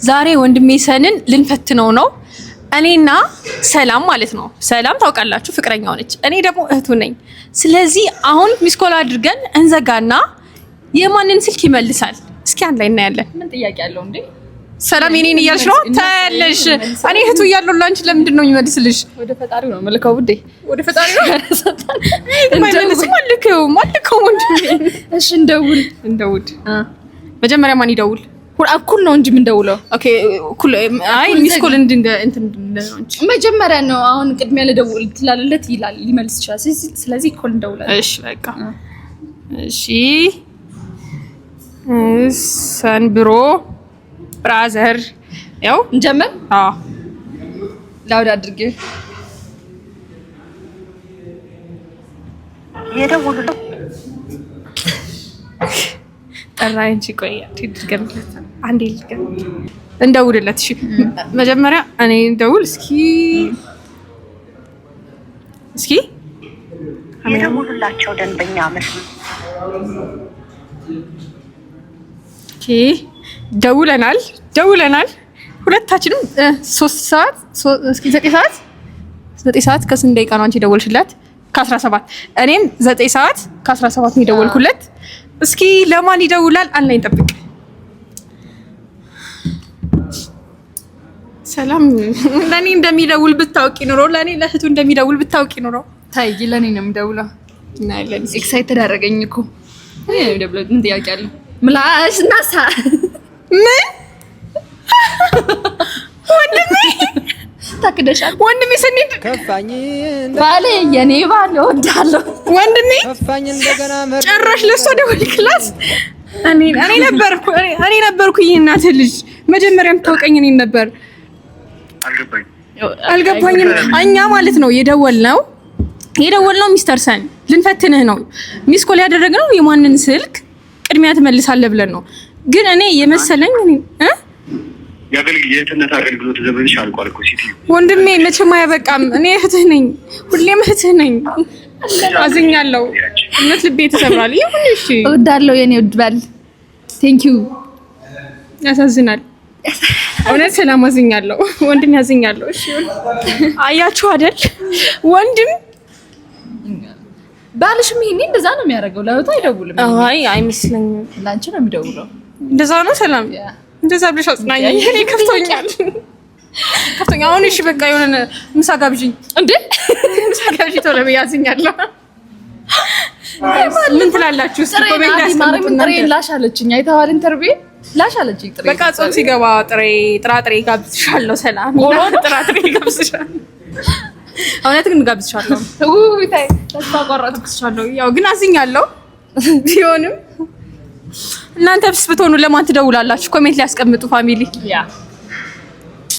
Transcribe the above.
ዛሬ ወንድሜ ሰንን ልንፈትነው ነው። እኔና ሰላም ማለት ነው። ሰላም ታውቃላችሁ ፍቅረኛው ነች። እኔ ደግሞ እህቱ ነኝ። ስለዚህ አሁን ሚስኮል አድርገን እንዘጋና የማንን ስልክ ይመልሳል? እስኪ አንድ ላይ እናያለን። ምን ጥያቄ አለው እንዴ? ሰላም የኔን እያልሽ ነው ታያለሽ። እኔ እህቱ እያለሁ ላንቺ ለምንድን ነው የሚመልስልሽ? ወደ ፈጣሪው ነው መልከው ውዴ፣ ወደ ፈጣሪው ነው። ማልከው ወንድሜ። እሺ እንደውል። መጀመሪያ ማን ይደውል? እኩል ነው እንጂ ምን ደውለው? ኦኬ እኩል። አይ ሚስኮል እንትን መጀመሪያ ነው። አሁን ቅድሚያ ለደውል ትላለለት ይላል፣ ሊመልስ ይችላል። ስለዚህ እኩል እንደውላለን። እሺ በቃ እሺ። ሰንብሮ ብራዘር ያው እንጀምር። አዎ ላውድ አድርጌ የደውሉ ጠራኝ እንጂ ቆይ ትድገምለት አንዴ ልገም እንደውልለት። እሺ መጀመሪያ እኔ እንደውል እስኪ የደውሉላቸው ደንበኛ መስሉ። ኦኬ ደውለናል ሁለታችንም 3 ሰዓት እስኪ 9 ሰዓት ከስንት ደቂቃ ነው አንቺ ደወልሽላት? ከ17 እኔም 9 ሰዓት ከ17 ነው የደወልኩለት። እስኪ ለማን ይደውላል? አንላይን ጠብቅ። ሰላም ለኔ እንደሚደውል ብታውቂ ኑሮ ለእህቱ እንደሚደውል ብታውቂ ኑሮ። ታይ ለኔ ነው የሚደውለው። እናይለን። ኤክሳይትድ አደረገኝ እኮ። ምን ጥያቄ አለው? ምላሽ ናሳ ምን ወንድሜ ታክደሻል። ወንድሜ ስንት ከፋኝ ባሌ የኔ ባል እወዳለሁ። ወንድሜ ከፋኝ እንደገና ጨራሽ ለሷ ደወልክላት? እኔ ነበርኩ የእናት ልጅ መጀመሪያም ታውቀኝ እኔ ነበር። አልገባኝም። እኛ ማለት ነው የደወልነው ሚስተር ሰን ልንፈትንህ ነው። ሚስኮል ያደረግነው የማንን ስልክ ቅድሚያ ትመልሳለህ ብለን ነው። ግን እኔ የመሰለኝ የእህትነት አገልግሎት ዘመንሽ አልቋል እኮ ሲቲ ወንድሜ። መቼም አያበቃም። እኔ እህትህ ነኝ፣ ሁሌም እህትህ ነኝ። አዝኛለሁ። እውነት ልቤ ተሰብሯል። ይሁን እሺ፣ እወዳለሁ የኔ ውድ ባል። ቴንክ ዩ። ያሳዝናል እውነት። ሰላም አዝኛለሁ ወንድም፣ ያዝኛለሁ። እሺ አያችሁ አይደል ወንድም ባልሽም ይሄኔ እንደዛ ነው የሚያደርገው። ለእህቱ አይደውልም። አይ አይመስለኝም። ላንቺ ነው የሚደውለው። እንደዛ ነው። ሰላም እንደዛ ብለሽ አጽናኝ። እኔ ከፍቶኛል። አሁን እሺ በቃ የሆነ ምሳ ጋብዥኝ። እንዴ ምሳ ጋብዥኝ ቶሎ በያዝኛለሁ። ምን ትላላችሁ? ኮሜንት ያስቀምጡና ላሽ አለችኝ። አይተዋል ኢንተርቪው ላሽ አለችኝ። በቃ ጾም ሲገባ ጥራጥሬ ጋብዝሻለሁ። ሰላም ጥራጥሬ ጋብዝሻለሁ። እውነት ግን ጋብዝሻለሁ። ታይ ተስፋ ቆረጥኩሻለሁ። ያው ግን አዝኛለሁ። ቢሆንም እናንተ ብትሆኑ ለማን ትደውላላችሁ? ኮሜንት ላይ ያስቀምጡ ፋሚሊ።